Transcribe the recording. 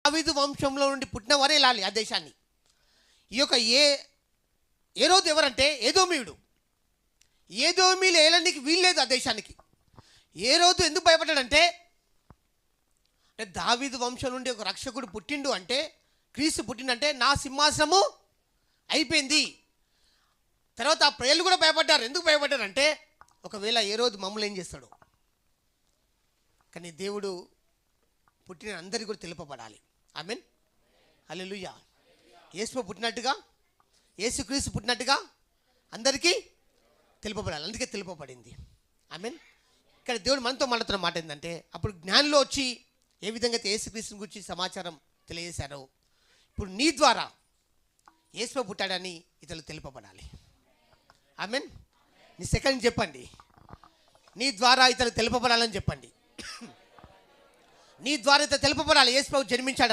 దావీదు వంశంలో నుండి పుట్టిన వారే వెళ్ళాలి ఆ దేశాన్ని. ఈ యొక్క ఏరోదు ఎవరంటే ఏదోమీయుడు. ఏదోమీలు ఏలనికి వీల్లేదు ఆ దేశానికి. ఏరోదు ఎందుకు భయపడ్డాడంటే, దావీదు వంశం నుండి ఒక రక్షకుడు పుట్టిండు అంటే, క్రీస్తు పుట్టిండంటే నా సింహాసనము అయిపోయింది. తర్వాత ఆ ప్రజలు కూడా భయపడ్డారు. ఎందుకు భయపడ్డారంటే, ఒకవేళ ఏరోదు మమ్మల్ని ఏం చేస్తాడు. కానీ దేవుడు పుట్టిన అందరికీ కూడా తెలుపబడాలి. ఆమేన్, హల్లెలూయా. యేసు పుట్టినట్టుగా, యేసుక్రీస్తు పుట్టినట్టుగా అందరికీ తెలుపబడాలి. అందుకే తెలుపబడింది. ఆమేన్. ఇక్కడ దేవుడు మనతో మాట్లాడుతున్న మాట ఏంటంటే, అప్పుడు జ్ఞానంలో వచ్చి ఏ విధంగా అయితే యేసుక్రీస్తుని గురించి సమాచారం తెలియజేశారో, ఇప్పుడు నీ ద్వారా యేసు పుట్టాడని ఇతరులు తెలుపబడాలి. ఆమేన్. నీ సెకండ్ చెప్పండి, నీ ద్వారా ఇతరులు తెలుపబడాలని చెప్పండి. నీ ద్వారా ఇతరులు తెలుపబడాలి యేసు జన్మించాడు.